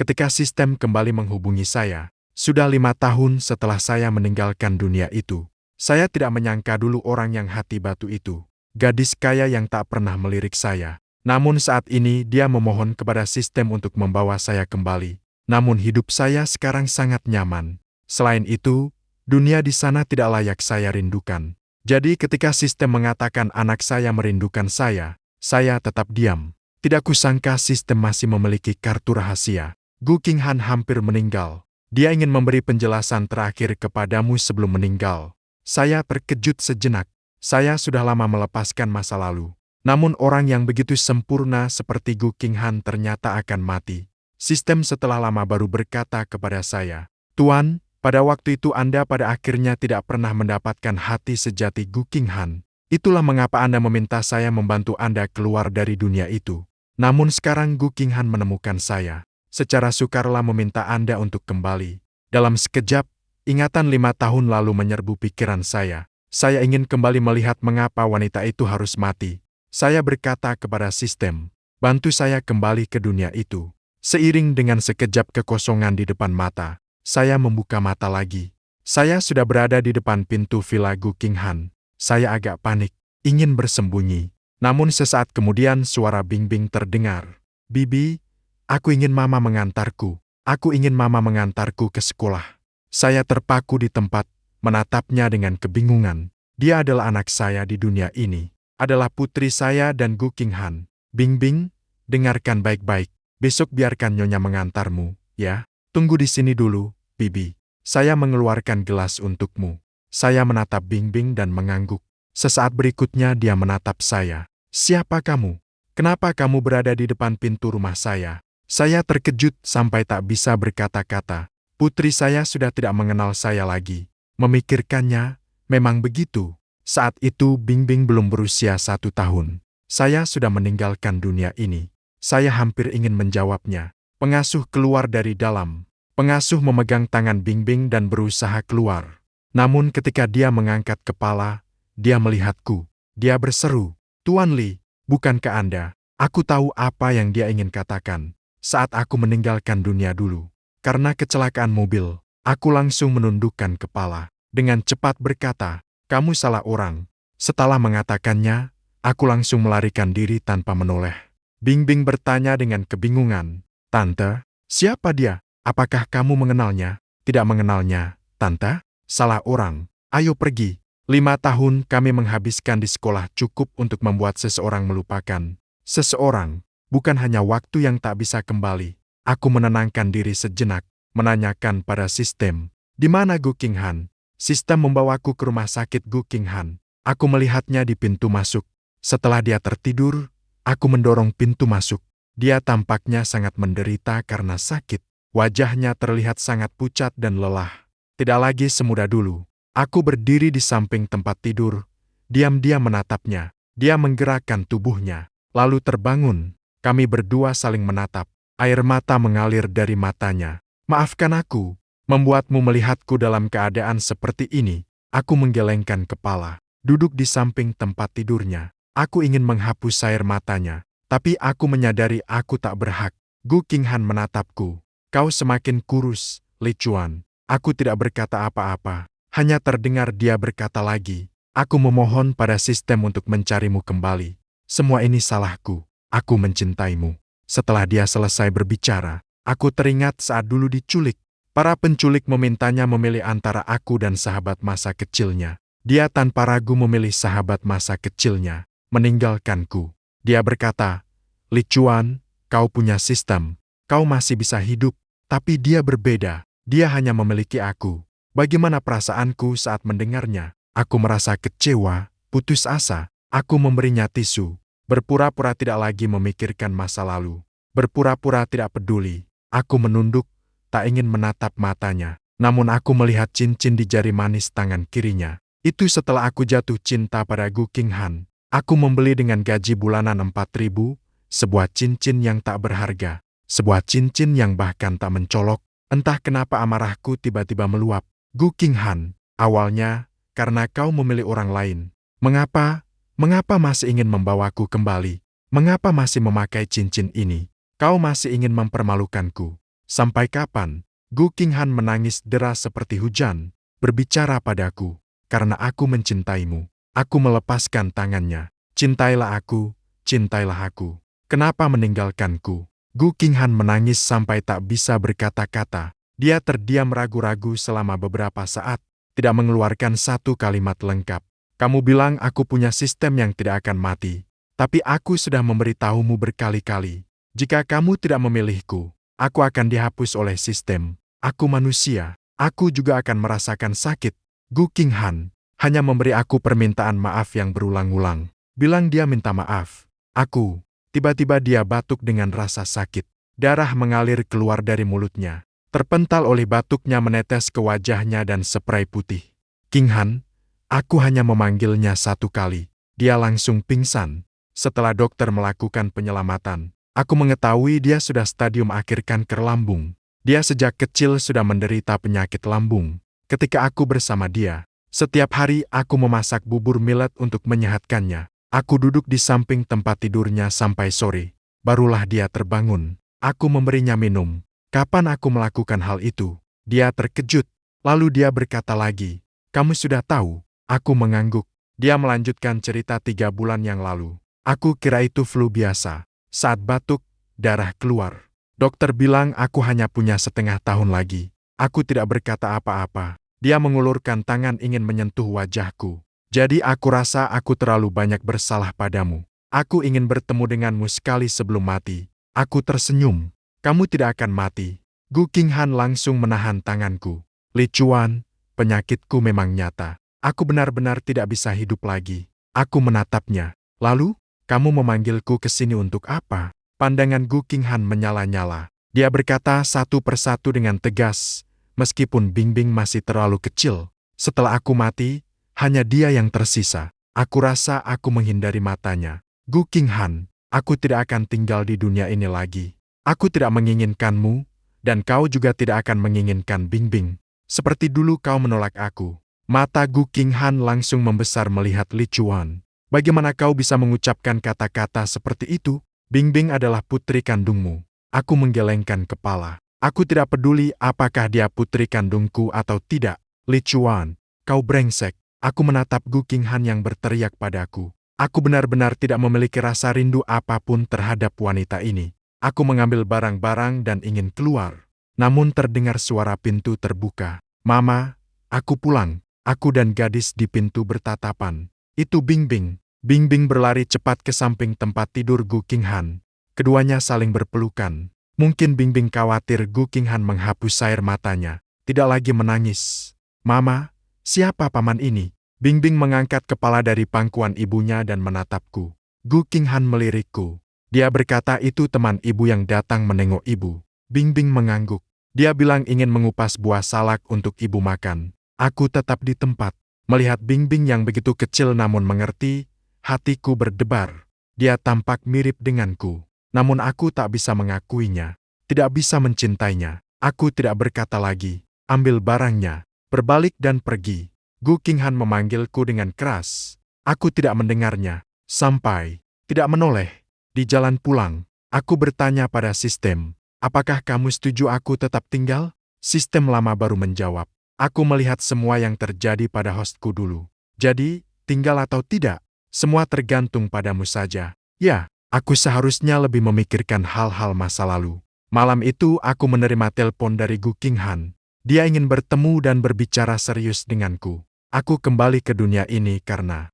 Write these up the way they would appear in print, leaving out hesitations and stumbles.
ketika sistem kembali menghubungi saya. Sudah 5 tahun setelah saya meninggalkan dunia itu. Saya tidak menyangka dulu orang yang hati batu itu. Gadis kaya yang tak pernah melirik saya. Namun saat ini dia memohon kepada sistem untuk membawa saya kembali. Namun hidup saya sekarang sangat nyaman. Selain itu, dunia di sana tidak layak saya rindukan. Jadi ketika sistem mengatakan anak saya merindukan saya tetap diam. Tidak kusangka sistem masih memiliki kartu rahasia. Gu Qinghan hampir meninggal. Dia ingin memberi penjelasan terakhir kepadamu sebelum meninggal. Saya terkejut sejenak. Saya sudah lama melepaskan masa lalu. Namun orang yang begitu sempurna seperti Gu Qinghan ternyata akan mati. Sistem setelah lama baru berkata kepada saya, "Tuan, pada waktu itu Anda pada akhirnya tidak pernah mendapatkan hati sejati Gu Qinghan. Itulah mengapa Anda meminta saya membantu Anda keluar dari dunia itu. Namun sekarang Gu Qinghan menemukan saya. Secara sukarela meminta Anda untuk kembali." Dalam sekejap, ingatan 5 tahun lalu menyerbu pikiran saya. Saya ingin kembali melihat mengapa wanita itu harus mati. Saya berkata kepada sistem, "Bantu saya kembali ke dunia itu." Seiring dengan sekejap kekosongan di depan mata, saya membuka mata lagi. Saya sudah berada di depan pintu villa Gu Qinghan. Saya agak panik, ingin bersembunyi. Namun sesaat kemudian suara Bingbing terdengar. "Bibi, aku ingin Mama mengantarku. Aku ingin Mama mengantarku ke sekolah." Saya terpaku di tempat, menatapnya dengan kebingungan. Dia adalah anak saya di dunia ini. Adalah putri saya dan Gu Qinghan. "Bingbing, dengarkan baik-baik. Besok biarkan Nyonya mengantarmu, ya. Tunggu di sini dulu, Bibi. Saya mengeluarkan gelas untukmu." Saya menatap Bingbing dan mengangguk. Sesaat berikutnya dia menatap saya. "Siapa kamu? Kenapa kamu berada di depan pintu rumah saya?" Saya terkejut sampai tak bisa berkata-kata. Putri saya sudah tidak mengenal saya lagi. Memikirkannya, memang begitu. Saat itu Bingbing belum berusia 1 tahun. Saya sudah meninggalkan dunia ini. Saya hampir ingin menjawabnya. Pengasuh keluar dari dalam. Pengasuh memegang tangan Bingbing dan berusaha keluar. Namun ketika dia mengangkat kepala, dia melihatku. Dia berseru, "Tuan Li, bukankah Anda?" Aku tahu apa yang dia ingin katakan. Saat aku meninggalkan dunia dulu, karena kecelakaan mobil, aku langsung menundukkan kepala. Dengan cepat berkata, "Kamu salah orang." Setelah mengatakannya, aku langsung melarikan diri tanpa menoleh. Bingbing bertanya dengan kebingungan, "Tante, siapa dia? Apakah kamu mengenalnya?" "Tidak mengenalnya, Tante. Salah orang. Ayo pergi." 5 tahun kami menghabiskan di sekolah cukup untuk membuat seseorang melupakan. Seseorang, bukan hanya waktu yang tak bisa kembali. Aku menenangkan diri sejenak, menanyakan pada sistem, "Di mana Gu Qinghan?" Sistem membawaku ke rumah sakit Gu Qinghan. Aku melihatnya di pintu masuk. Setelah dia tertidur, aku mendorong pintu masuk. Dia tampaknya sangat menderita karena sakit. Wajahnya terlihat sangat pucat dan lelah. Tidak lagi semuda dulu. Aku berdiri di samping tempat tidur. Diam-diam menatapnya. Dia menggerakkan tubuhnya, lalu terbangun. Kami berdua saling menatap. Air mata mengalir dari matanya. "Maafkan aku, membuatmu melihatku dalam keadaan seperti ini." Aku menggelengkan kepala, duduk di samping tempat tidurnya. Aku ingin menghapus air matanya, tapi aku menyadari aku tak berhak. Gu Qinghan menatapku. "Kau semakin kurus, Li Chuan." Aku tidak berkata apa-apa, hanya terdengar dia berkata lagi, "Aku memohon pada sistem untuk mencarimu kembali. Semua ini salahku. Aku mencintaimu." Setelah dia selesai berbicara, aku teringat saat dulu diculik. Para penculik memintanya memilih antara aku dan sahabat masa kecilnya. Dia tanpa ragu memilih sahabat masa kecilnya, meninggalkanku. Dia berkata, "Li Chuan, kau punya sistem. Kau masih bisa hidup." Tapi dia berbeda. Dia hanya memiliki aku. Bagaimana perasaanku saat mendengarnya? Aku merasa kecewa, putus asa. Aku memberinya tisu. Berpura-pura tidak lagi memikirkan masa lalu. Berpura-pura tidak peduli. Aku menunduk, tak ingin menatap matanya. Namun aku melihat cincin di jari manis tangan kirinya. Itu setelah aku jatuh cinta pada Gu Qinghan. Aku membeli dengan gaji bulanan 4.000, sebuah cincin yang tak berharga. Sebuah cincin yang bahkan tak mencolok. Entah kenapa amarahku tiba-tiba meluap. "Gu Qinghan, awalnya, karena kau memilih orang lain. Mengapa masih ingin membawaku kembali? Mengapa masih memakai cincin ini? Kau masih ingin mempermalukanku." Sampai kapan? Gu Qinghan menangis deras seperti hujan, berbicara padaku, karena aku mencintaimu. Aku melepaskan tangannya. Cintailah aku, cintailah aku. Kenapa meninggalkanku? Gu Qinghan menangis sampai tak bisa berkata-kata. Dia terdiam ragu-ragu selama beberapa saat, tidak mengeluarkan satu kalimat lengkap. Kamu bilang aku punya sistem yang tidak akan mati. Tapi aku sudah memberitahumu berkali-kali. Jika kamu tidak memilihku, aku akan dihapus oleh sistem. Aku manusia. Aku juga akan merasakan sakit. Gu Qinghan hanya memberi aku permintaan maaf yang berulang-ulang. Bilang dia minta maaf. Aku. Tiba-tiba dia batuk dengan rasa sakit. Darah mengalir keluar dari mulutnya. Terpental oleh batuknya menetes ke wajahnya dan spray putih. Qinghan, aku hanya memanggilnya satu kali. Dia langsung pingsan. Setelah dokter melakukan penyelamatan, aku mengetahui dia sudah stadium akhir kanker lambung. Dia sejak kecil sudah menderita penyakit lambung. Ketika aku bersama dia, setiap hari aku memasak bubur millet untuk menyehatkannya. Aku duduk di samping tempat tidurnya sampai sore. Barulah dia terbangun. Aku memberinya minum. Kapan aku melakukan hal itu? Dia terkejut. Lalu dia berkata lagi, "Kamu sudah tahu?" Aku mengangguk. Dia melanjutkan cerita 3 bulan yang lalu. Aku kira itu flu biasa. Saat batuk, darah keluar. Dokter bilang aku hanya punya setengah tahun lagi. Aku tidak berkata apa-apa. Dia mengulurkan tangan ingin menyentuh wajahku. Jadi aku rasa aku terlalu banyak bersalah padamu. Aku ingin bertemu denganmu sekali sebelum mati. Aku tersenyum. Kamu tidak akan mati. Gu Qinghan langsung menahan tanganku. Li Chuan, penyakitku memang nyata. Aku benar-benar tidak bisa hidup lagi. Aku menatapnya. Lalu, kamu memanggilku ke sini untuk apa? Pandangan Gu Qinghan menyala-nyala. Dia berkata satu persatu dengan tegas, meskipun Bingbing masih terlalu kecil. Setelah aku mati, hanya dia yang tersisa. Aku rasa aku menghindari matanya. Gu Qinghan, aku tidak akan tinggal di dunia ini lagi. Aku tidak menginginkanmu, dan kau juga tidak akan menginginkan Bingbing. Seperti dulu kau menolak aku. Mata Gu Qinghan langsung membesar melihat Li Chuan. Bagaimana kau bisa mengucapkan kata-kata seperti itu? Bingbing adalah putri kandungmu. Aku menggelengkan kepala. Aku tidak peduli apakah dia putri kandungku atau tidak. Li Chuan, kau brengsek. Aku menatap Gu Qinghan yang berteriak padaku. Aku benar-benar tidak memiliki rasa rindu apapun terhadap wanita ini. Aku mengambil barang-barang dan ingin keluar. Namun terdengar suara pintu terbuka. Mama, aku pulang. Aku dan gadis di pintu bertatapan. Itu Bingbing. Bingbing berlari cepat ke samping tempat tidur Gu Qinghan. Keduanya saling berpelukan. Mungkin Bingbing khawatir Gu Qinghan menghapus air matanya. Tidak lagi menangis. Mama, siapa paman ini? Bingbing mengangkat kepala dari pangkuan ibunya dan menatapku. Gu Qinghan melirikku. Dia berkata itu teman ibu yang datang menengok ibu. Bingbing mengangguk. Dia bilang ingin mengupas buah salak untuk ibu makan. Aku tetap di tempat. Melihat Bingbing yang begitu kecil namun mengerti, hatiku berdebar. Dia tampak mirip denganku. Namun aku tak bisa mengakuinya. Tidak bisa mencintainya. Aku tidak berkata lagi. Ambil barangnya. Berbalik dan pergi. Gu Qinghan memanggilku dengan keras. Aku tidak mendengarnya. Sampai tidak menoleh. Di jalan pulang, aku bertanya pada sistem, apakah kamu setuju aku tetap tinggal? Sistem lama baru menjawab. Aku melihat semua yang terjadi pada hostku dulu. Jadi, tinggal atau tidak, semua tergantung padamu saja. Ya, aku seharusnya lebih memikirkan hal-hal masa lalu. Malam itu aku menerima telepon dari Gu Qinghan. Dia ingin bertemu dan berbicara serius denganku. Aku kembali ke dunia ini karena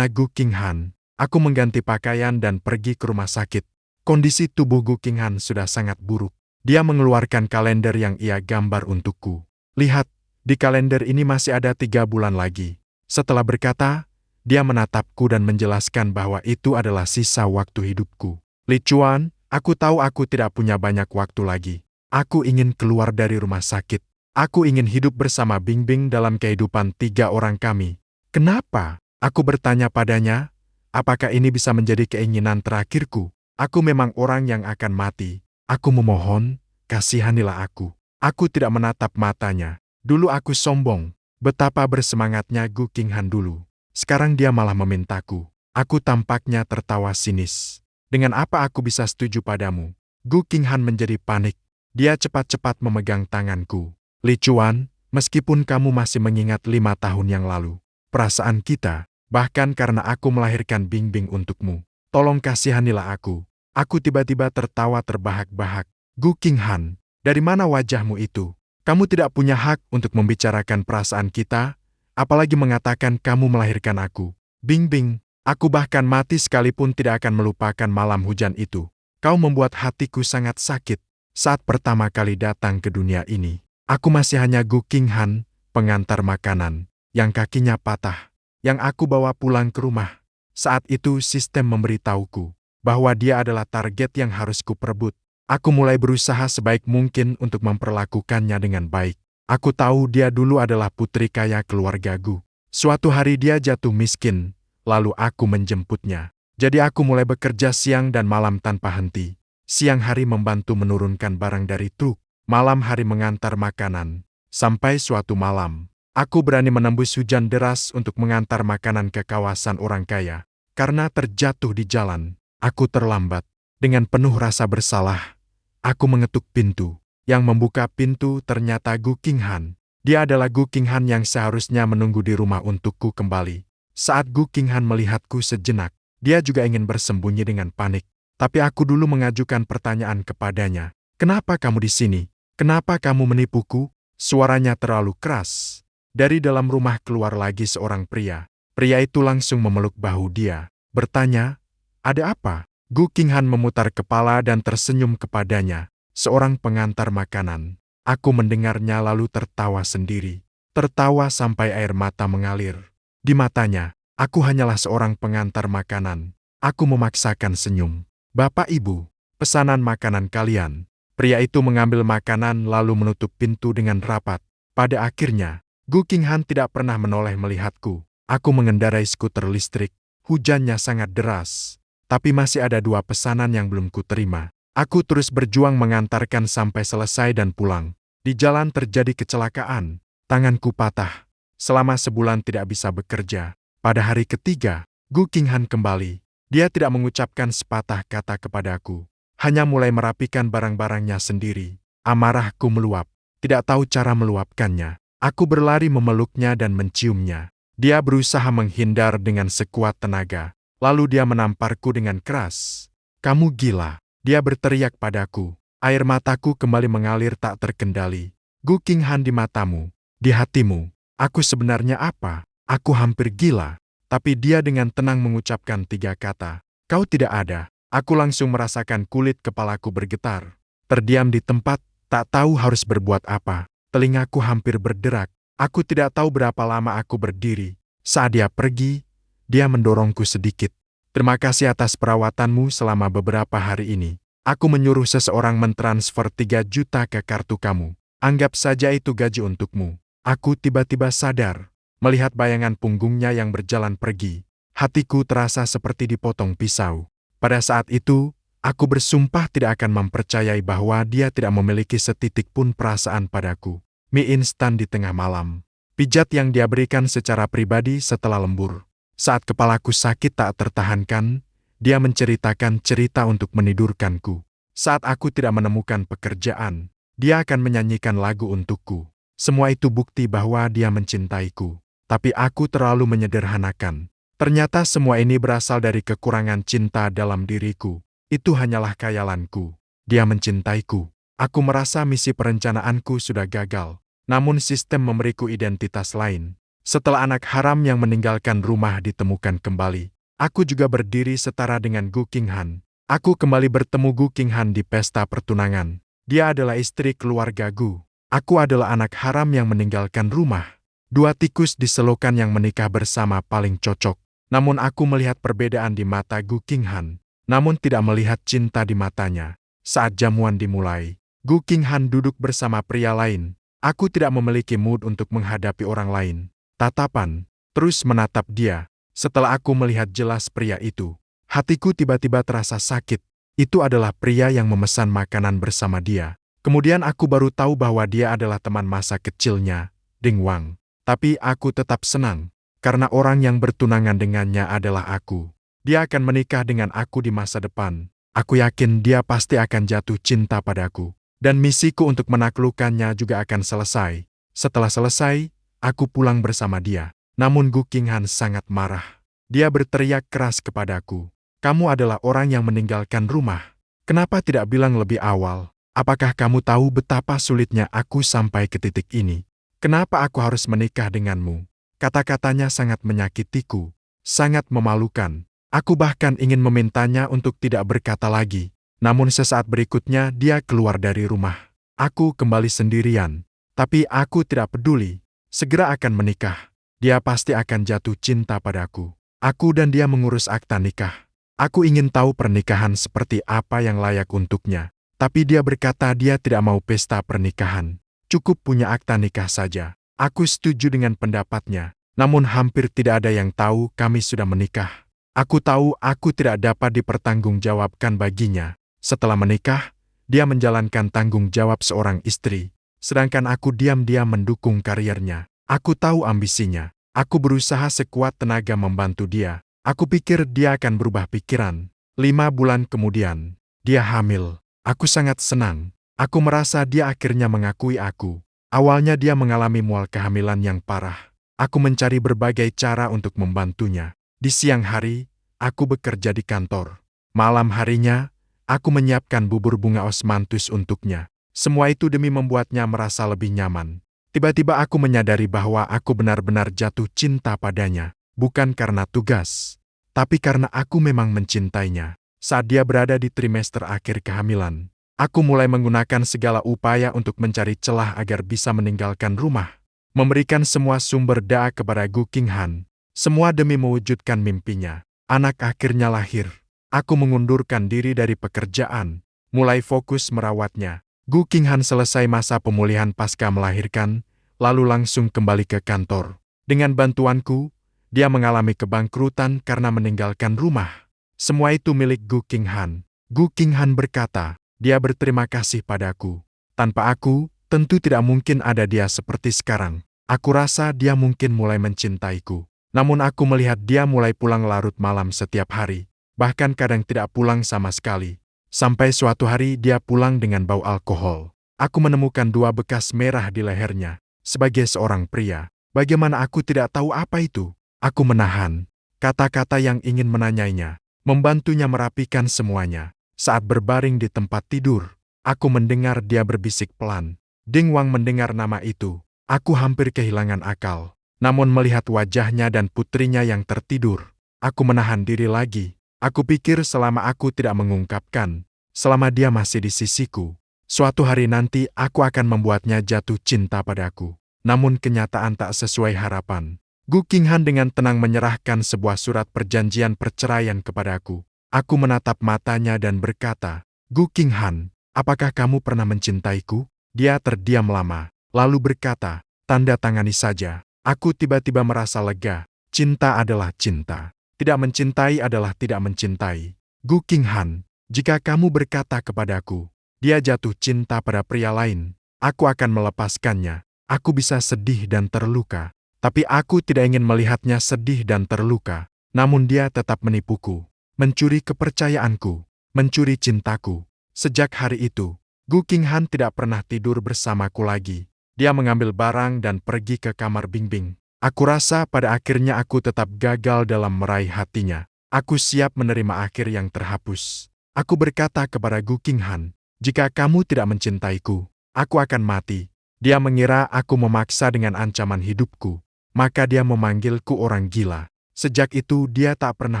Gu Qinghan. Aku mengganti pakaian dan pergi ke rumah sakit. Kondisi tubuh Gu Qinghan sudah sangat buruk. Dia mengeluarkan kalender yang ia gambar untukku. Lihat, di kalender ini masih ada 3 bulan lagi. Setelah berkata, dia menatapku dan menjelaskan bahwa itu adalah sisa waktu hidupku. Li Chuan, aku tahu aku tidak punya banyak waktu lagi. Aku ingin keluar dari rumah sakit. Aku ingin hidup bersama Bingbing dalam kehidupan 3 orang kami. Kenapa? Aku bertanya padanya, apakah ini bisa menjadi keinginan terakhirku? Aku memang orang yang akan mati. Aku memohon, kasihanilah aku. Aku tidak menatap matanya. Dulu aku sombong. Betapa bersemangatnya Gu Qinghan dulu. Sekarang dia malah memintaku. Aku tampaknya tertawa sinis. Dengan apa aku bisa setuju padamu? Gu Qinghan menjadi panik. Dia cepat-cepat memegang tanganku. Li Chuan, meskipun kamu masih mengingat 5 tahun yang lalu, perasaan kita, bahkan karena aku melahirkan Bingbing untukmu, tolong kasihanilah aku. Aku tiba-tiba tertawa terbahak-bahak. Gu Qinghan, dari mana wajahmu itu? Kamu tidak punya hak untuk membicarakan perasaan kita, apalagi mengatakan kamu melahirkan aku. Bingbing, aku bahkan mati sekalipun tidak akan melupakan malam hujan itu. Kau membuat hatiku sangat sakit. Saat pertama kali datang ke dunia ini, aku masih hanya Gu Qinghan, pengantar makanan, yang kakinya patah, yang aku bawa pulang ke rumah. Saat itu sistem memberitahuku bahwa dia adalah target yang harus kuperebut. Aku mulai berusaha sebaik mungkin untuk memperlakukannya dengan baik. Aku tahu dia dulu adalah putri kaya keluarga Gu. Suatu hari dia jatuh miskin, lalu aku menjemputnya. Jadi aku mulai bekerja siang dan malam tanpa henti. Siang hari membantu menurunkan barang dari truk, malam hari mengantar makanan. Sampai suatu malam, aku berani menembus hujan deras untuk mengantar makanan ke kawasan orang kaya. Karena terjatuh di jalan, aku terlambat. Dengan penuh rasa bersalah, aku mengetuk pintu. Yang membuka pintu ternyata Gu Qinghan. Dia adalah Gu Qinghan yang seharusnya menunggu di rumah untukku kembali. Saat Gu Qinghan melihatku sejenak, dia juga ingin bersembunyi dengan panik. Tapi aku dulu mengajukan pertanyaan kepadanya. Kenapa kamu di sini? Kenapa kamu menipuku? Suaranya terlalu keras. Dari dalam rumah keluar lagi seorang pria. Pria itu langsung memeluk bahu dia. Bertanya, ada apa? Gu Qinghan memutar kepala dan tersenyum kepadanya. Seorang pengantar makanan. Aku mendengarnya lalu tertawa sendiri. Tertawa sampai air mata mengalir. Di matanya, aku hanyalah seorang pengantar makanan. Aku memaksakan senyum. Bapak Ibu, pesanan makanan kalian. Pria itu mengambil makanan lalu menutup pintu dengan rapat. Pada akhirnya, Gu Qinghan tidak pernah menoleh melihatku. Aku mengendarai skuter listrik. Hujannya sangat deras. Tapi masih ada 2 pesanan yang belum kuterima. Aku terus berjuang mengantarkan sampai selesai dan pulang. Di jalan terjadi kecelakaan. Tanganku patah. Selama sebulan tidak bisa bekerja. Pada hari ketiga, Gu Qinghan kembali. Dia tidak mengucapkan sepatah kata kepadaku. Hanya mulai merapikan barang-barangnya sendiri. Amarahku meluap. Tidak tahu cara meluapkannya. Aku berlari memeluknya dan menciumnya. Dia berusaha menghindar dengan sekuat tenaga. Lalu dia menamparku dengan keras. Kamu gila. Dia berteriak padaku. Air mataku kembali mengalir tak terkendali. Gu Qinghan, di matamu, di hatimu, aku sebenarnya apa? Aku hampir gila. Tapi dia dengan tenang mengucapkan 3 kata. Kau tidak ada. Aku langsung merasakan kulit kepalaku bergetar. Terdiam di tempat, tak tahu harus berbuat apa. Telingaku hampir berderak. Aku tidak tahu berapa lama aku berdiri. Saat dia pergi, dia mendorongku sedikit. Terima kasih atas perawatanmu selama beberapa hari ini. Aku menyuruh seseorang mentransfer 3 juta ke kartu kamu. Anggap saja itu gaji untukmu. Aku tiba-tiba sadar. Melihat bayangan punggungnya yang berjalan pergi. Hatiku terasa seperti dipotong pisau. Pada saat itu, aku bersumpah tidak akan mempercayai bahwa dia tidak memiliki setitik pun perasaan padaku. Mie instan di tengah malam. Pijat yang dia berikan secara pribadi setelah lembur. Saat kepalaku sakit tak tertahankan, dia menceritakan cerita untuk menidurkanku. Saat aku tidak menemukan pekerjaan, dia akan menyanyikan lagu untukku. Semua itu bukti bahwa dia mencintaiku. Tapi aku terlalu menyederhanakan. Ternyata semua ini berasal dari kekurangan cinta dalam diriku. Itu hanyalah khayalanku. Dia mencintaiku. Aku merasa misi perencanaanku sudah gagal. Namun sistem memberiku identitas lain. Setelah anak haram yang meninggalkan rumah ditemukan kembali, aku juga berdiri setara dengan Gu Qinghan. Aku kembali bertemu Gu Qinghan di pesta pertunangan. Dia adalah istri keluarga Gu. Aku adalah anak haram yang meninggalkan rumah. 2 tikus di selokan yang menikah bersama paling cocok. Namun aku melihat perbedaan di mata Gu Qinghan. Namun tidak melihat cinta di matanya. Saat jamuan dimulai, Gu Qinghan duduk bersama pria lain. Aku tidak memiliki mood untuk menghadapi orang lain. Tatapan terus menatap dia. Setelah aku melihat jelas pria itu, hatiku tiba-tiba terasa sakit. Itu adalah pria yang memesan makanan bersama dia. Kemudian aku baru tahu bahwa dia adalah teman masa kecilnya, Ding Wang. Tapi aku tetap senang, karena orang yang bertunangan dengannya adalah aku. Dia akan menikah dengan aku di masa depan. Aku yakin dia pasti akan jatuh cinta padaku. Dan misiku untuk menaklukkannya juga akan selesai. Setelah selesai, aku pulang bersama dia. Namun Gu Qinghan sangat marah. Dia berteriak keras kepadaku. Kamu adalah orang yang meninggalkan rumah. Kenapa tidak bilang lebih awal? Apakah kamu tahu betapa sulitnya aku sampai ke titik ini? Kenapa aku harus menikah denganmu? Kata-katanya sangat menyakitiku, sangat memalukan. Aku bahkan ingin memintanya untuk tidak berkata lagi. Namun sesaat berikutnya dia keluar dari rumah. Aku kembali sendirian. Tapi aku tidak peduli. Segera akan menikah. Dia pasti akan jatuh cinta padaku. Aku dan dia mengurus akta nikah. Aku ingin tahu pernikahan seperti apa yang layak untuknya. Tapi dia berkata dia tidak mau pesta pernikahan. Cukup punya akta nikah saja. Aku setuju dengan pendapatnya. Namun hampir tidak ada yang tahu kami sudah menikah. Aku tahu aku tidak dapat dipertanggungjawabkan baginya. Setelah menikah, dia menjalankan tanggung jawab seorang istri. Sedangkan aku diam-diam mendukung karirnya. Aku tahu ambisinya. Aku berusaha sekuat tenaga membantu dia. Aku pikir dia akan berubah pikiran. 5 bulan kemudian, dia hamil. Aku sangat senang. Aku merasa dia akhirnya mengakui aku. Awalnya dia mengalami mual kehamilan yang parah. Aku mencari berbagai cara untuk membantunya. Di siang hari, aku bekerja di kantor. Malam harinya, aku menyiapkan bubur bunga osmanthus untuknya. Semua itu demi membuatnya merasa lebih nyaman. Tiba-tiba aku menyadari bahwa aku benar-benar jatuh cinta padanya. Bukan karena tugas, tapi karena aku memang mencintainya. Saat dia berada di trimester akhir kehamilan, aku mulai menggunakan segala upaya untuk mencari celah agar bisa meninggalkan rumah. Memberikan semua sumber daya kepada Gu Qinghan. Semua demi mewujudkan mimpinya. Anak akhirnya lahir. Aku mengundurkan diri dari pekerjaan, mulai fokus merawatnya. Gu Qinghan selesai masa pemulihan pasca melahirkan, lalu langsung kembali ke kantor. Dengan bantuanku, dia mengalami kebangkrutan karena meninggalkan rumah. Semua itu milik Gu Qinghan. Gu Qinghan berkata, dia berterima kasih padaku. Tanpa aku, tentu tidak mungkin ada dia seperti sekarang. Aku rasa dia mungkin mulai mencintaiku. Namun aku melihat dia mulai pulang larut malam setiap hari. Bahkan kadang tidak pulang sama sekali. Sampai suatu hari dia pulang dengan bau alkohol. Aku menemukan 2 bekas merah di lehernya. Sebagai seorang pria, bagaimana aku tidak tahu apa itu? Aku menahan kata-kata yang ingin menanyainya, membantunya merapikan semuanya. Saat berbaring di tempat tidur, aku mendengar dia berbisik pelan. Ding Wang mendengar nama itu. Aku hampir kehilangan akal. Namun melihat wajahnya dan putrinya yang tertidur, aku menahan diri lagi. Aku pikir selama aku tidak mengungkapkan, selama dia masih di sisiku, suatu hari nanti aku akan membuatnya jatuh cinta padaku. Namun kenyataan tak sesuai harapan. Gu Qinghan dengan tenang menyerahkan sebuah surat perjanjian perceraian kepadaku. Aku menatap matanya dan berkata, Gu Qinghan, apakah kamu pernah mencintaiku? Dia terdiam lama, lalu berkata, tanda tangani saja. Aku tiba-tiba merasa lega. Cinta adalah cinta. Tidak mencintai adalah tidak mencintai. Gu Qinghan, jika kamu berkata kepadaku, dia jatuh cinta pada pria lain, aku akan melepaskannya. Aku bisa sedih dan terluka, tapi aku tidak ingin melihatnya sedih dan terluka. Namun dia tetap menipuku, mencuri kepercayaanku, mencuri cintaku. Sejak hari itu, Gu Qinghan tidak pernah tidur bersamaku lagi. Dia mengambil barang dan pergi ke kamar Bingbing. Aku rasa pada akhirnya aku tetap gagal dalam meraih hatinya. Aku siap menerima akhir yang terhapus. Aku berkata kepada Gu Qinghan, jika kamu tidak mencintaiku, aku akan mati. Dia mengira aku memaksa dengan ancaman hidupku. Maka dia memanggilku orang gila. Sejak itu dia tak pernah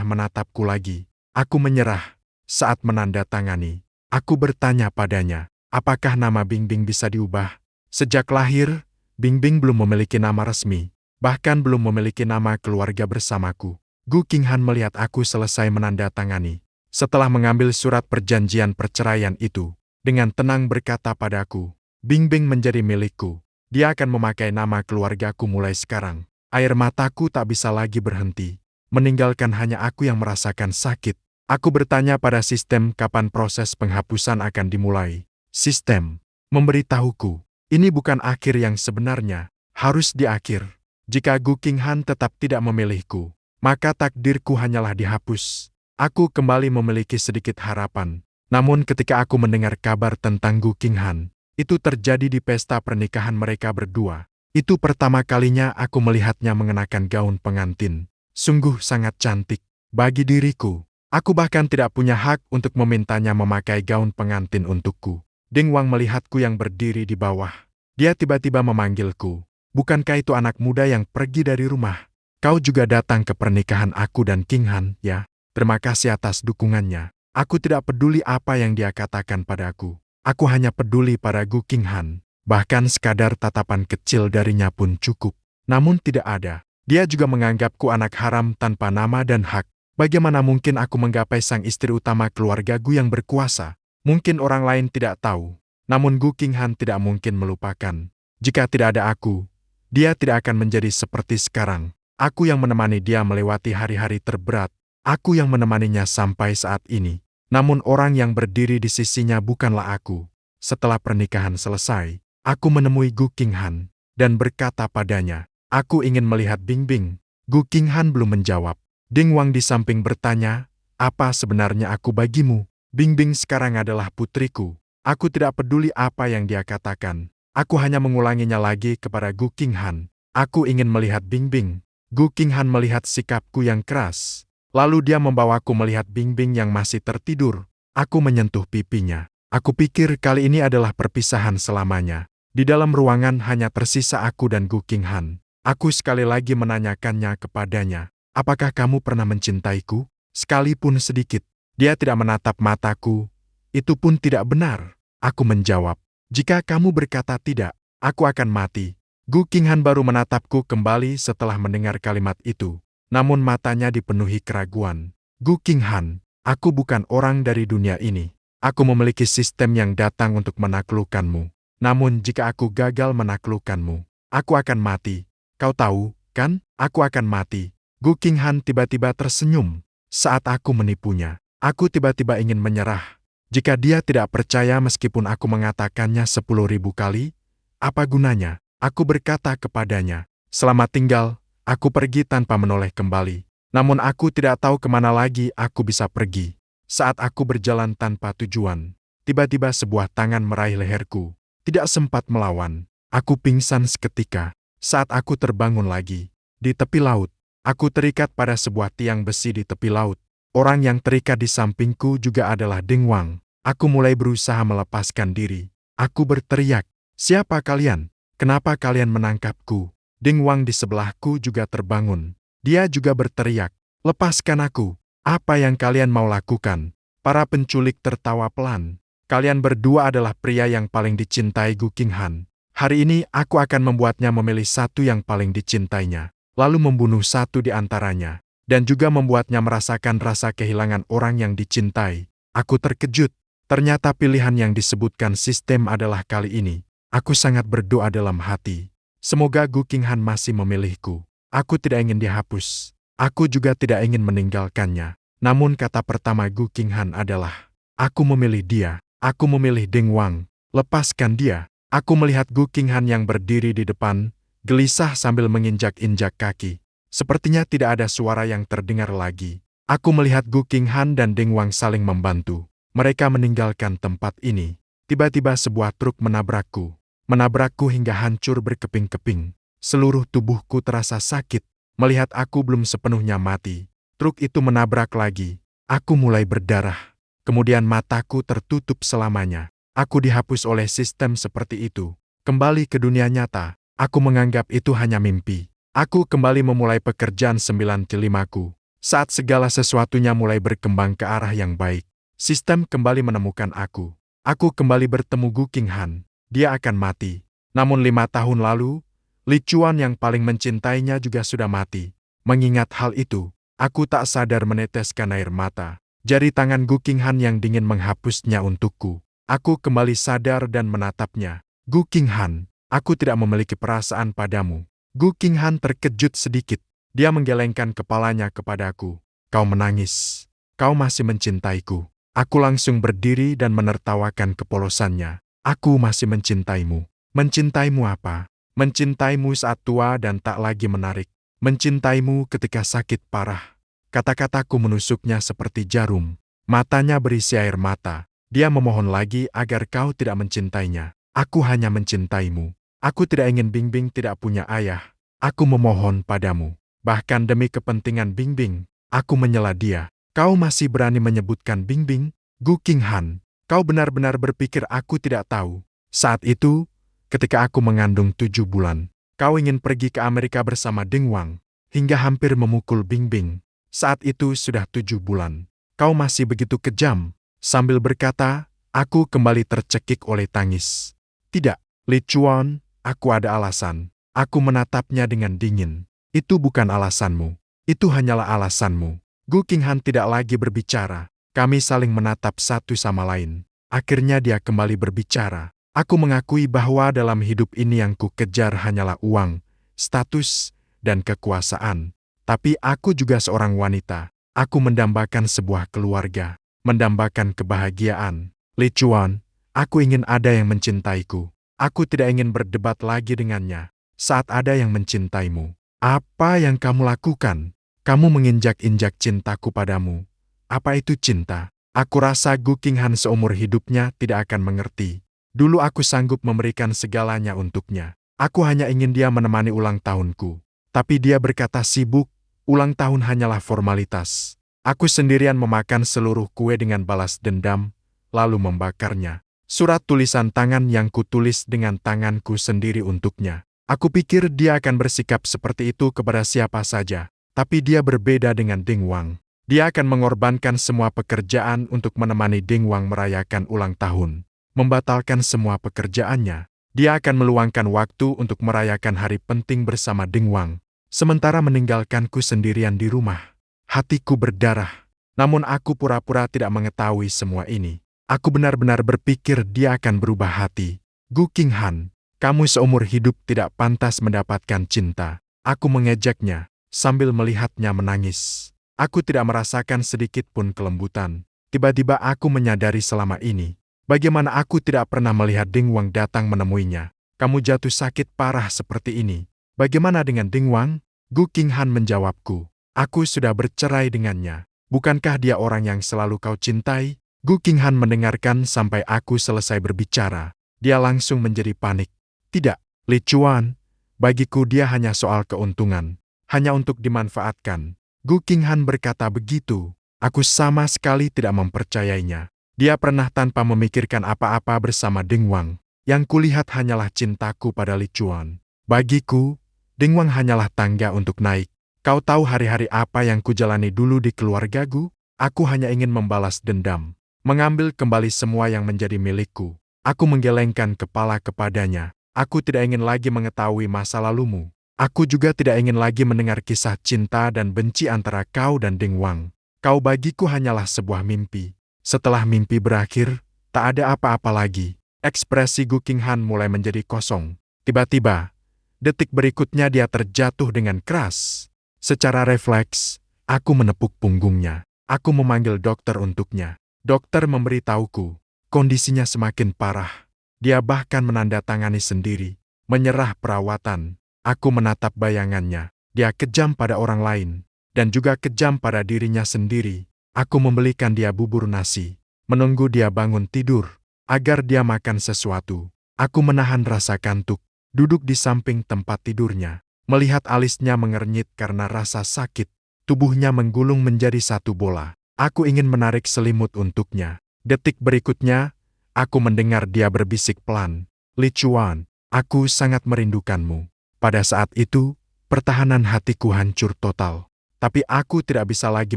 menatapku lagi. Aku menyerah. Saat menandatangani, aku bertanya padanya, apakah nama Bingbing bisa diubah? Sejak lahir, Bingbing belum memiliki nama resmi. Bahkan belum memiliki nama keluarga bersamaku. Gu Qinghan melihat aku selesai menandatangani. Setelah mengambil surat perjanjian perceraian itu, dengan tenang berkata padaku, Bingbing menjadi milikku. Dia akan memakai nama keluargaku mulai sekarang. Air mataku tak bisa lagi berhenti. Meninggalkan hanya aku yang merasakan sakit. Aku bertanya pada sistem kapan proses penghapusan akan dimulai. Sistem memberitahuku, ini bukan akhir yang sebenarnya, harus diakhir. Jika Gu Qinghan tetap tidak memilihku, maka takdirku hanyalah dihapus. Aku kembali memiliki sedikit harapan. Namun ketika aku mendengar kabar tentang Gu Qinghan, itu terjadi di pesta pernikahan mereka berdua. Itu pertama kalinya aku melihatnya mengenakan gaun pengantin. Sungguh sangat cantik. Bagi diriku, aku bahkan tidak punya hak untuk memintanya memakai gaun pengantin untukku. Ding Wang melihatku yang berdiri di bawah. Dia tiba-tiba memanggilku. Bukankah itu anak muda yang pergi dari rumah? Kau juga datang ke pernikahan aku dan Qinghan, ya? Terima kasih atas dukungannya. Aku tidak peduli apa yang dia katakan padaku. Aku hanya peduli pada Gu Qinghan. Bahkan sekadar tatapan kecil darinya pun cukup. Namun tidak ada. Dia juga menganggapku anak haram tanpa nama dan hak. Bagaimana mungkin aku menggapai sang istri utama keluarga Gu yang berkuasa? Mungkin orang lain tidak tahu. Namun Gu Qinghan tidak mungkin melupakan. Jika tidak ada aku, dia tidak akan menjadi seperti sekarang. Aku yang menemani dia melewati hari-hari terberat. Aku yang menemaninya sampai saat ini. Namun orang yang berdiri di sisinya bukanlah aku. Setelah pernikahan selesai, aku menemui Gu Qinghan dan berkata padanya, aku ingin melihat Bingbing. Gu Qinghan belum menjawab. Ding Wang di samping bertanya, apa sebenarnya aku bagimu? Bingbing sekarang adalah putriku. Aku tidak peduli apa yang dia katakan. Aku hanya mengulanginya lagi kepada Gu Qinghan. Aku ingin melihat Bingbing. Gu Qinghan melihat sikapku yang keras. Lalu dia membawaku melihat Bingbing yang masih tertidur. Aku menyentuh pipinya. Aku pikir kali ini adalah perpisahan selamanya. Di dalam ruangan hanya tersisa aku dan Gu Qinghan. Aku sekali lagi menanyakannya kepadanya. Apakah kamu pernah mencintaiku? Sekalipun sedikit. Dia tidak menatap mataku. Itu pun tidak benar. Aku menjawab. Jika kamu berkata tidak, aku akan mati. Gu Qinghan baru menatapku kembali setelah mendengar kalimat itu. Namun matanya dipenuhi keraguan. Gu Qinghan, aku bukan orang dari dunia ini. Aku memiliki sistem yang datang untuk menaklukkanmu. Namun jika aku gagal menaklukkanmu, aku akan mati. Kau tahu, kan? Aku akan mati. Gu Qinghan tiba-tiba tersenyum. Saat aku menipunya, aku tiba-tiba ingin menyerah. Jika dia tidak percaya meskipun aku mengatakannya 10.000 kali, apa gunanya? Aku berkata kepadanya, selamat tinggal. Aku pergi tanpa menoleh kembali. Namun aku tidak tahu kemana lagi aku bisa pergi. Saat aku berjalan tanpa tujuan, tiba-tiba sebuah tangan meraih leherku. Tidak sempat melawan. Aku pingsan seketika. Saat aku terbangun lagi, di tepi laut, aku terikat pada sebuah tiang besi di tepi laut. Orang yang terikat di sampingku juga adalah Ding Wang. Aku mulai berusaha melepaskan diri. Aku berteriak, siapa kalian? Kenapa kalian menangkapku? Ding Wang di sebelahku juga terbangun. Dia juga berteriak, lepaskan aku. Apa yang kalian mau lakukan? Para penculik tertawa pelan. Kalian berdua adalah pria yang paling dicintai Gu Qinghan. Hari ini aku akan membuatnya memilih satu yang paling dicintainya, lalu membunuh satu di antaranya, dan juga membuatnya merasakan rasa kehilangan orang yang dicintai. Aku terkejut. Ternyata pilihan yang disebutkan sistem adalah kali ini. Aku sangat berdoa dalam hati. Semoga Gu Qinghan masih memilihku. Aku tidak ingin dihapus. Aku juga tidak ingin meninggalkannya. Namun kata pertama Gu Qinghan adalah, aku memilih dia. Aku memilih Ding Wang. Lepaskan dia. Aku melihat Gu Qinghan yang berdiri di depan, gelisah sambil menginjak-injak kaki. Sepertinya tidak ada suara yang terdengar lagi. Aku melihat Gu Qinghan dan Ding Wang saling membantu. Mereka meninggalkan tempat ini. Tiba-tiba sebuah truk menabrakku. Menabrakku hingga hancur berkeping-keping. Seluruh tubuhku terasa sakit. Melihat aku belum sepenuhnya mati. Truk itu menabrak lagi. Aku mulai berdarah. Kemudian mataku tertutup selamanya. Aku dihapus oleh sistem seperti itu. Kembali ke dunia nyata. Aku menganggap itu hanya mimpi. Aku kembali memulai pekerjaan 95ku. Saat segala sesuatunya mulai berkembang ke arah yang baik. Sistem kembali menemukan aku. Aku kembali bertemu Gu Qinghan. Dia akan mati. Namun 5 tahun lalu, Li Chuan yang paling mencintainya juga sudah mati. Mengingat hal itu, aku tak sadar meneteskan air mata. Jari tangan Gu Qinghan yang dingin menghapusnya untukku. Aku kembali sadar dan menatapnya. Gu Qinghan, aku tidak memiliki perasaan padamu. Gu Qinghan terkejut sedikit. Dia menggelengkan kepalanya kepadaku. Kau menangis. Kau masih mencintaiku. Aku langsung berdiri dan menertawakan kepolosannya. Aku masih mencintaimu. Mencintaimu apa? Mencintaimu saat tua dan tak lagi menarik. Mencintaimu ketika sakit parah. Kata-kataku menusuknya seperti jarum. Matanya berisi air mata. Dia memohon lagi agar kau tidak mencintainya. Aku hanya mencintaimu. Aku tidak ingin Bingbing tidak punya ayah. Aku memohon padamu. Bahkan demi kepentingan Bingbing, aku menyela dia. Kau masih berani menyebutkan Bingbing? Gu Qinghan, kau benar-benar berpikir aku tidak tahu. Saat itu, ketika aku mengandung 7 bulan, kau ingin pergi ke Amerika bersama Ding Wang, hingga hampir memukul Bingbing. Saat itu sudah 7 bulan. Kau masih begitu kejam. Sambil berkata, aku kembali tercekik oleh tangis. Tidak, Li Chuan, aku ada alasan. Aku menatapnya dengan dingin. Itu bukan alasanmu. Itu hanyalah alasanmu. Gu Qinghan tidak lagi berbicara. Kami saling menatap satu sama lain. Akhirnya dia kembali berbicara. Aku mengakui bahwa dalam hidup ini yang ku kejar hanyalah uang, status, dan kekuasaan. Tapi aku juga seorang wanita. Aku mendambakan sebuah keluarga. Mendambakan kebahagiaan. Li Chuan, aku ingin ada yang mencintaiku. Aku tidak ingin berdebat lagi dengannya. Saat ada yang mencintaimu, apa yang kamu lakukan? Kamu menginjak-injak cintaku padamu. Apa itu cinta? Aku rasa Gu Qinghan seumur hidupnya tidak akan mengerti. Dulu aku sanggup memberikan segalanya untuknya. Aku hanya ingin dia menemani ulang tahunku. Tapi dia berkata sibuk, ulang tahun hanyalah formalitas. Aku sendirian memakan seluruh kue dengan balas dendam, lalu membakarnya. Surat tulisan tangan yang kutulis dengan tanganku sendiri untuknya. Aku pikir dia akan bersikap seperti itu kepada siapa saja. Tapi dia berbeda dengan Ding Wang. Dia akan mengorbankan semua pekerjaan untuk menemani Ding Wang merayakan ulang tahun. Membatalkan semua pekerjaannya. Dia akan meluangkan waktu untuk merayakan hari penting bersama Ding Wang. Sementara meninggalkanku sendirian di rumah. Hatiku berdarah. Namun aku pura-pura tidak mengetahui semua ini. Aku benar-benar berpikir dia akan berubah hati. Gu Qinghan, kamu seumur hidup tidak pantas mendapatkan cinta. Aku mengejeknya, sambil melihatnya menangis. Aku tidak merasakan sedikit pun kelembutan. Tiba-tiba aku menyadari selama ini, bagaimana aku tidak pernah melihat Ding Wang datang menemuinya. Kamu jatuh sakit parah seperti ini. Bagaimana dengan Ding Wang? Gu Qinghan menjawabku. Aku sudah bercerai dengannya. Bukankah dia orang yang selalu kau cintai? Gu Qinghan mendengarkan sampai aku selesai berbicara. Dia langsung menjadi panik. Tidak, Li Chuan. Bagiku dia hanya soal keuntungan. Hanya untuk dimanfaatkan. Gu Qinghan berkata begitu. Aku sama sekali tidak mempercayainya. Dia pernah tanpa memikirkan apa-apa bersama Ding Wang. Yang kulihat hanyalah cintaku pada Li Chuan. Bagiku, Ding Wang hanyalah tangga untuk naik. Kau tahu hari-hari apa yang kujalani dulu di keluargaku? Aku hanya ingin membalas dendam. Mengambil kembali semua yang menjadi milikku. Aku menggelengkan kepala kepadanya. Aku tidak ingin lagi mengetahui masa lalumu. Aku juga tidak ingin lagi mendengar kisah cinta dan benci antara kau dan Ding Wang. Kau bagiku hanyalah sebuah mimpi. Setelah mimpi berakhir, tak ada apa-apa lagi. Ekspresi Gu Qinghan mulai menjadi kosong. Tiba-tiba, detik berikutnya dia terjatuh dengan keras. Secara refleks, aku menepuk punggungnya. Aku memanggil dokter untuknya. Dokter memberitahuku, kondisinya semakin parah. Dia bahkan menandatangani sendiri, menyerah perawatan. Aku menatap bayangannya. Dia kejam pada orang lain, dan juga kejam pada dirinya sendiri. Aku membelikan dia bubur nasi, menunggu dia bangun tidur, agar dia makan sesuatu. Aku menahan rasa kantuk, duduk di samping tempat tidurnya. Melihat alisnya mengernyit karena rasa sakit, tubuhnya menggulung menjadi satu bola. Aku ingin menarik selimut untuknya. Detik berikutnya, aku mendengar dia berbisik pelan. Li Chuan, aku sangat merindukanmu. Pada saat itu, pertahanan hatiku hancur total. Tapi aku tidak bisa lagi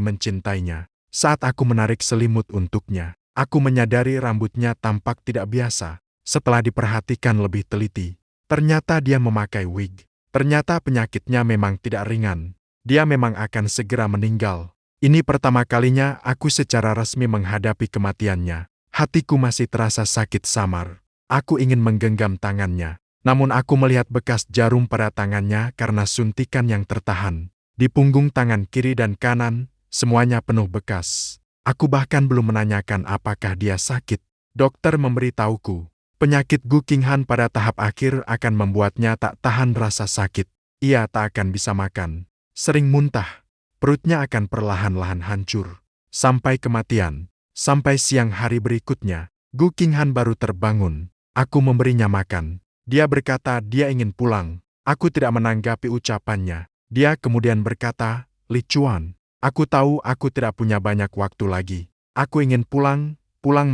mencintainya. Saat aku menarik selimut untuknya, aku menyadari rambutnya tampak tidak biasa. Setelah diperhatikan lebih teliti, ternyata dia memakai wig. Ternyata penyakitnya memang tidak ringan. Dia memang akan segera meninggal. Ini pertama kalinya aku secara resmi menghadapi kematiannya. Hatiku masih terasa sakit samar. Aku ingin menggenggam tangannya. Namun aku melihat bekas jarum pada tangannya karena suntikan yang tertahan. Di punggung tangan kiri dan kanan, semuanya penuh bekas. Aku bahkan belum menanyakan apakah dia sakit. Dokter memberitahuku, penyakit Gu Qinghan pada tahap akhir akan membuatnya tak tahan rasa sakit. Ia tak akan bisa makan, sering muntah, perutnya akan perlahan-lahan hancur, sampai kematian. Sampai siang hari berikutnya, Gu Qinghan baru terbangun. Aku memberinya makan. Dia berkata dia ingin pulang. Aku tidak menanggapi ucapannya. Dia kemudian berkata, "Li Chuan, aku tahu aku tidak punya banyak waktu lagi. Aku ingin pulang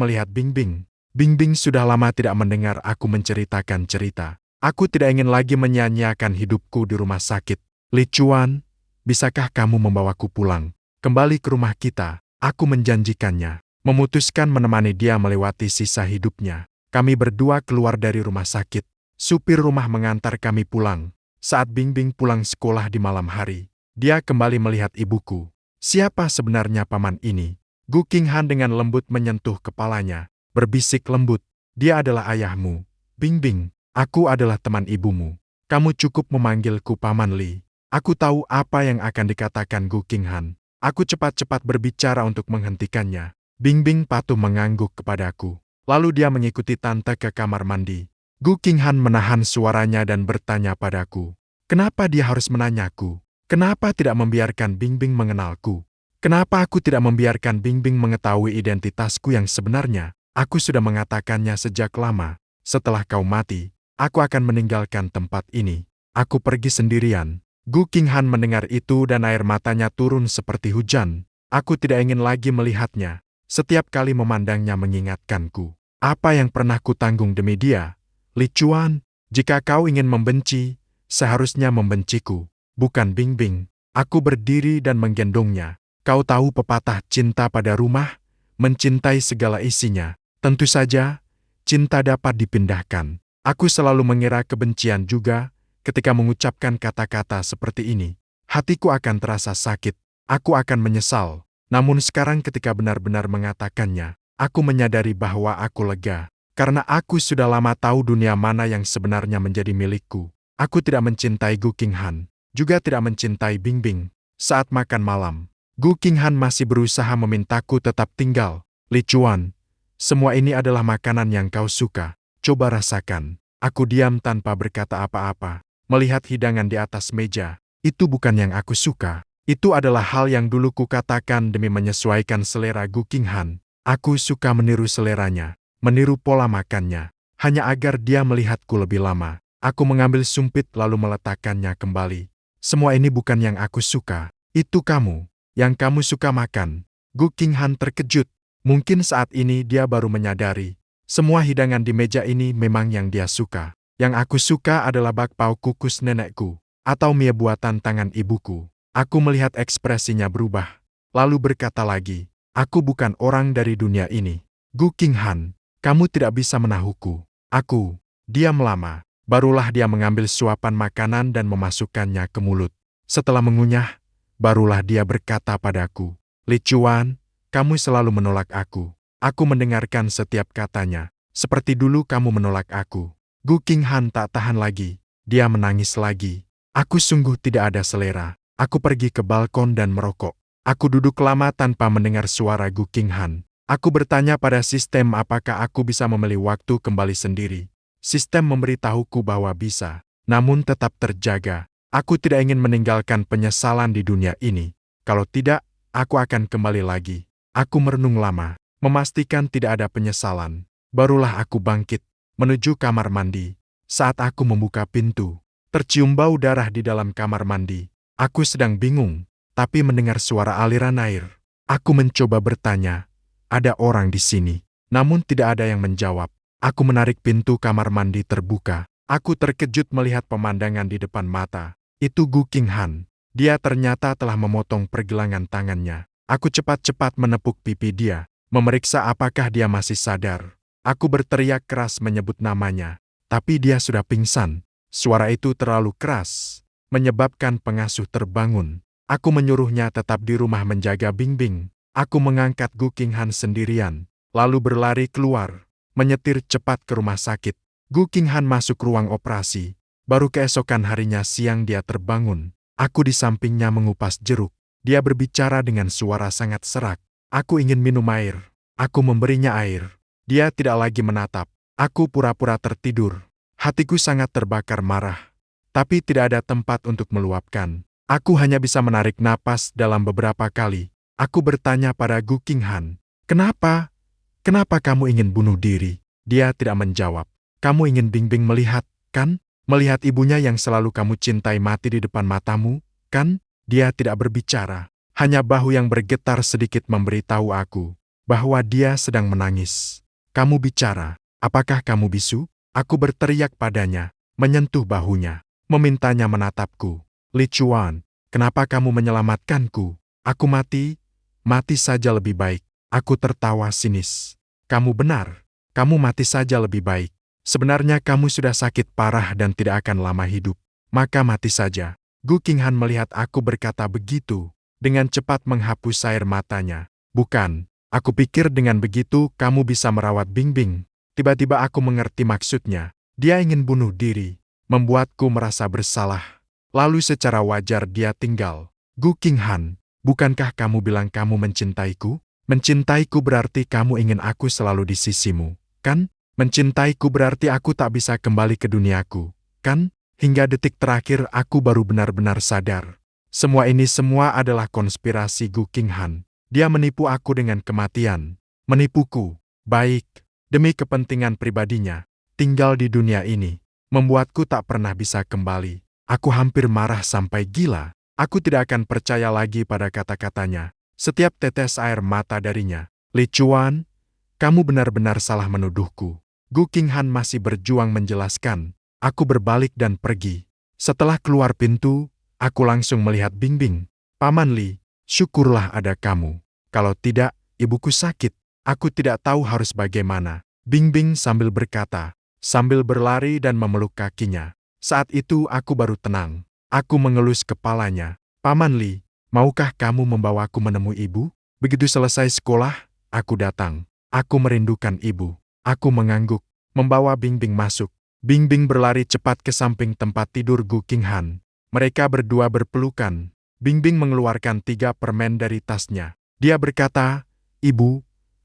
melihat Bingbing. Bingbing sudah lama tidak mendengar aku menceritakan cerita. Aku tidak ingin lagi menyia-nyiakan hidupku di rumah sakit. Li Chuan, bisakah kamu membawaku pulang? Kembali ke rumah kita." Aku menjanjikannya. Memutuskan menemani dia melewati sisa hidupnya. Kami berdua keluar dari rumah sakit. Supir rumah mengantar kami pulang. Saat Bingbing pulang sekolah di malam hari, dia kembali melihat ibuku. "Siapa sebenarnya paman ini?" Gu Qinghan dengan lembut menyentuh kepalanya, berbisik lembut, "Dia adalah ayahmu. Bingbing, aku adalah teman ibumu. Kamu cukup memanggilku Paman Li." Aku tahu apa yang akan dikatakan Gu Qinghan. Aku cepat-cepat berbicara untuk menghentikannya. Bingbing patuh mengangguk kepadaku. Lalu dia mengikuti tante ke kamar mandi. Gu Qinghan menahan suaranya dan bertanya padaku, "Kenapa dia harus menanyaku? Kenapa tidak membiarkan Bingbing mengenalku? Kenapa aku tidak membiarkan Bingbing mengetahui identitasku yang sebenarnya? Aku sudah mengatakannya sejak lama. Setelah kau mati, aku akan meninggalkan tempat ini. Aku pergi sendirian." Gu Qinghan mendengar itu dan air matanya turun seperti hujan. Aku tidak ingin lagi melihatnya. Setiap kali memandangnya mengingatkanku. Apa yang pernah kutanggung demi dia? "Li Chuan, jika kau ingin membenci, seharusnya membenciku, bukan Bingbing." Aku berdiri dan menggendongnya. Kau tahu pepatah cinta pada rumah, mencintai segala isinya. Tentu saja, cinta dapat dipindahkan. Aku selalu mengira kebencian juga ketika mengucapkan kata-kata seperti ini. Hatiku akan terasa sakit. Aku akan menyesal. Namun sekarang ketika benar-benar mengatakannya, aku menyadari bahwa aku lega. Karena aku sudah lama tahu dunia mana yang sebenarnya menjadi milikku. Aku tidak mencintai Gu Qinghan, juga tidak mencintai Bingbing. Saat makan malam, Gu Qinghan masih berusaha memintaku tetap tinggal. "Li Chuan, semua ini adalah makanan yang kau suka. Coba rasakan." Aku diam tanpa berkata apa-apa, melihat hidangan di atas meja. Itu bukan yang aku suka. Itu adalah hal yang dulu kukatakan demi menyesuaikan selera Gu Qinghan. Aku suka meniru seleranya, meniru pola makannya, hanya agar dia melihatku lebih lama. Aku mengambil sumpit lalu meletakkannya kembali. "Semua ini bukan yang aku suka. Itu kamu, yang kamu suka makan." Gu Qinghan terkejut. Mungkin saat ini dia baru menyadari. Semua hidangan di meja ini memang yang dia suka. Yang aku suka adalah bakpao kukus nenekku, atau mie buatan tangan ibuku. Aku melihat ekspresinya berubah, lalu berkata lagi, "Aku bukan orang dari dunia ini." "Gu Qinghan, kamu tidak bisa menahuku." Aku diam lama, barulah dia mengambil suapan makanan dan memasukkannya ke mulut. Setelah mengunyah, barulah dia berkata padaku, "Li Chuan, kamu selalu menolak aku." Aku mendengarkan setiap katanya, "Seperti dulu kamu menolak aku." Gu Qinghan tak tahan lagi, dia menangis lagi. Aku sungguh tidak ada selera. Aku pergi ke balkon dan merokok. Aku duduk lama tanpa mendengar suara Gu Qinghan. Aku bertanya pada sistem apakah aku bisa memilih waktu kembali sendiri. Sistem memberitahuku bahwa bisa, namun tetap terjaga. Aku tidak ingin meninggalkan penyesalan di dunia ini. Kalau tidak, aku akan kembali lagi. Aku merenung lama, memastikan tidak ada penyesalan. Barulah aku bangkit, menuju kamar mandi. Saat aku membuka pintu, tercium bau darah di dalam kamar mandi. Aku sedang bingung, tapi mendengar suara aliran air. Aku mencoba bertanya, "Ada orang di sini?" Namun tidak ada yang menjawab. Aku menarik pintu kamar mandi terbuka. Aku terkejut melihat pemandangan di depan mata. Itu Gu Qinghan. Dia ternyata telah memotong pergelangan tangannya. Aku cepat-cepat menepuk pipi dia, memeriksa apakah dia masih sadar. Aku berteriak keras menyebut namanya, tapi dia sudah pingsan. Suara itu terlalu keras, menyebabkan pengasuh terbangun. Aku menyuruhnya tetap di rumah menjaga Bingbing. Aku mengangkat Gu Qinghan sendirian, lalu berlari keluar, menyetir cepat ke rumah sakit. Gu Qinghan masuk ruang operasi. Baru keesokan harinya siang dia terbangun. Aku di sampingnya mengupas jeruk. Dia berbicara dengan suara sangat serak. "Aku ingin minum air." Aku memberinya air. Dia tidak lagi menatap. Aku pura-pura tertidur. Hatiku sangat terbakar marah. Tapi tidak ada tempat untuk meluapkan. Aku hanya bisa menarik napas dalam beberapa kali. Aku bertanya pada Gu Qinghan, Kenapa? Kenapa kamu ingin bunuh diri? Dia tidak menjawab. Kamu ingin Bingbing melihat, kan? Melihat ibunya yang selalu kamu cintai mati di depan matamu, kan? Dia tidak berbicara. Hanya bahu yang bergetar sedikit memberitahu aku bahwa dia sedang menangis. Kamu bicara. Apakah kamu bisu? Aku berteriak padanya, menyentuh bahunya, memintanya menatapku. Li Chuan, kenapa kamu menyelamatkanku? Aku mati saja lebih baik. Aku tertawa sinis. Kamu benar. Kamu mati saja lebih baik. Sebenarnya kamu sudah sakit parah dan tidak akan lama hidup. Maka mati saja. Gu Qinghan melihat aku berkata begitu, dengan cepat menghapus air matanya. Bukan, aku pikir dengan begitu kamu bisa merawat Bingbing. Tiba-tiba aku mengerti maksudnya. Dia ingin bunuh diri, membuatku merasa bersalah. Lalu secara wajar dia tinggal. Gu Qinghan, bukankah kamu bilang kamu mencintaiku? Mencintaiku berarti kamu ingin aku selalu di sisimu, kan? Mencintaiku berarti aku tak bisa kembali ke duniaku, kan? Hingga detik terakhir aku baru benar-benar sadar. Semua adalah konspirasi Gu Qinghan. Dia menipu aku dengan kematian. Menipuku, baik, demi kepentingan pribadinya. Tinggal di dunia ini, membuatku tak pernah bisa kembali. Aku hampir marah sampai gila. Aku tidak akan percaya lagi pada kata-katanya. Setiap tetes air mata darinya. Li Chuan, kamu benar-benar salah menuduhku. Gu Qinghan masih berjuang menjelaskan. Aku berbalik dan pergi. Setelah keluar pintu, aku langsung melihat Bingbing. Paman Li, syukurlah ada kamu. Kalau tidak, ibuku sakit. Aku tidak tahu harus bagaimana. Bingbing sambil berkata, sambil berlari dan memeluk kakinya. Saat itu aku baru tenang. Aku mengelus kepalanya. Paman Li, maukah kamu membawaku menemui ibu? Begitu selesai sekolah, aku datang. Aku merindukan ibu. Aku mengangguk, membawa Bingbing masuk. Bingbing berlari cepat ke samping tempat tidur Gu Qinghan. Mereka berdua berpelukan. Bingbing mengeluarkan 3 permen dari tasnya. Dia berkata, Ibu,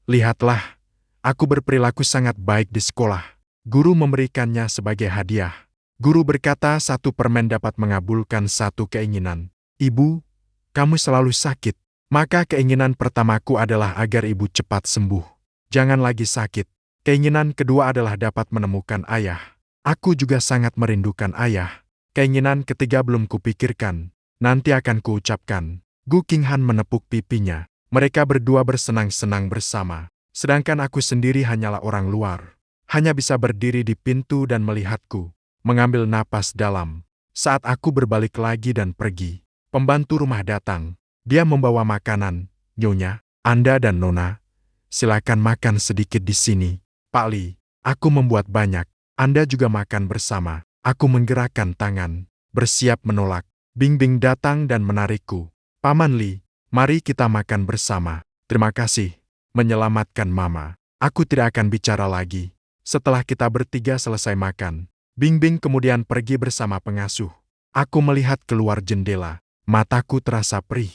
lihatlah. Aku berperilaku sangat baik di sekolah. Guru memberikannya sebagai hadiah. Guru berkata 1 permen dapat mengabulkan 1 keinginan. Ibu, kamu selalu sakit, maka keinginan pertamaku adalah agar ibu cepat sembuh. Jangan lagi sakit. Keinginan kedua adalah dapat menemukan ayah. Aku juga sangat merindukan ayah. Keinginan ketiga belum kupikirkan. Nanti akan kuucapkan. Gu Qinghan menepuk pipinya. Mereka berdua bersenang-senang bersama. Sedangkan aku sendiri hanyalah orang luar. Hanya bisa berdiri di pintu dan melihatku. Mengambil napas dalam. Saat aku berbalik lagi dan pergi. Pembantu rumah datang. Dia membawa makanan. Nyonya, Anda dan Nona, silakan makan sedikit di sini. Pak Li, aku membuat banyak. Anda juga makan bersama. Aku menggerakkan tangan, bersiap menolak. Bingbing datang dan menarikku. Paman Li, mari kita makan bersama. Terima kasih. Menyelamatkan Mama. Aku tidak akan bicara lagi. Setelah kita bertiga selesai makan, Bingbing kemudian pergi bersama pengasuh. Aku melihat keluar jendela. Mataku terasa perih.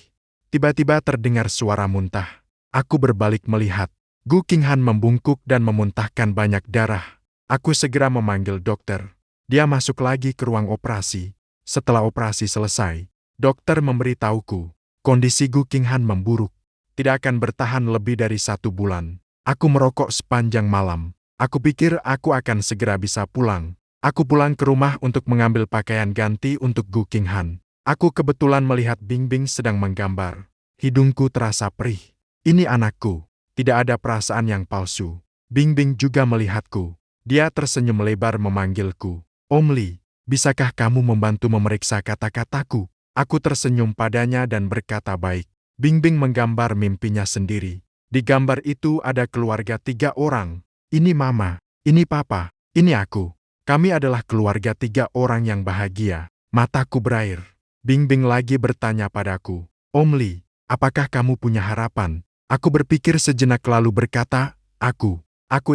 Tiba-tiba terdengar suara muntah. Aku berbalik melihat. Gu Qinghan membungkuk dan memuntahkan banyak darah. Aku segera memanggil dokter. Dia masuk lagi ke ruang operasi. Setelah operasi selesai, dokter memberitahuku, kondisi Gu Qinghan memburuk. Tidak akan bertahan lebih dari 1 bulan. Aku merokok sepanjang malam. Aku pikir aku akan segera bisa pulang. Aku pulang ke rumah untuk mengambil pakaian ganti untuk Gu Qinghan. Aku kebetulan melihat Bingbing sedang menggambar. Hidungku terasa perih. Ini anakku. Tidak ada perasaan yang palsu. Bingbing juga melihatku. Dia tersenyum lebar memanggilku. Om Li, bisakah kamu membantu memeriksa kata-kataku? Aku tersenyum padanya dan berkata baik. Bingbing menggambar mimpinya sendiri. Di gambar itu ada keluarga 3 orang. Ini Mama, ini Papa, ini aku. Kami adalah keluarga 3 orang yang bahagia. Mataku berair. Bingbing lagi bertanya padaku, Om Li, apakah kamu punya harapan? Aku berpikir sejenak lalu berkata, aku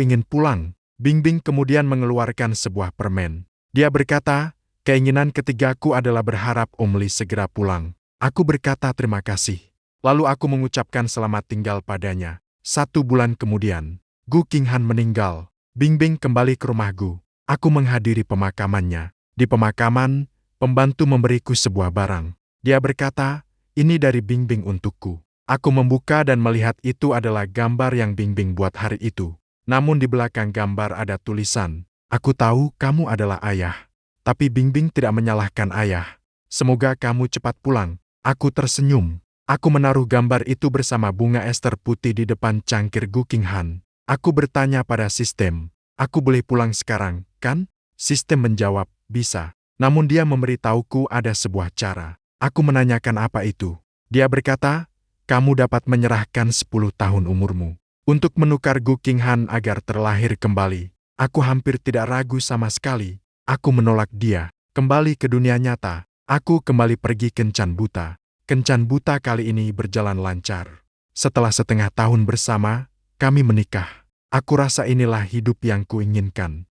ingin pulang. Bingbing kemudian mengeluarkan sebuah permen. Dia berkata, keinginan ketigaku adalah berharap Om Li segera pulang. Aku berkata terima kasih. Lalu aku mengucapkan selamat tinggal padanya. 1 bulan kemudian, Gu Qinghan meninggal. Bingbing kembali ke rumah Gu. Aku menghadiri pemakamannya. Di pemakaman, pembantu memberiku sebuah barang. Dia berkata, ini dari Bingbing untukku. Aku membuka dan melihat itu adalah gambar yang Bingbing buat hari itu. Namun di belakang gambar ada tulisan, "Aku tahu kamu adalah ayah." Tapi Bingbing tidak menyalahkan ayah. "Semoga kamu cepat pulang." Aku tersenyum. Aku menaruh gambar itu bersama bunga ester putih di depan cangkir Gu Qinghan. Aku bertanya pada sistem, "Aku boleh pulang sekarang, kan?" Sistem menjawab, "Bisa." Namun dia memberitahuku ada sebuah cara. Aku menanyakan apa itu. Dia berkata, "Kamu dapat menyerahkan 10 tahun umurmu untuk menukar Gu Qinghan agar terlahir kembali." Aku hampir tidak ragu sama sekali. Aku menolak dia. Kembali ke dunia nyata. Aku kembali pergi kencan buta. Kencan buta kali ini berjalan lancar. Setelah setengah tahun bersama, kami menikah. Aku rasa inilah hidup yang kuinginkan.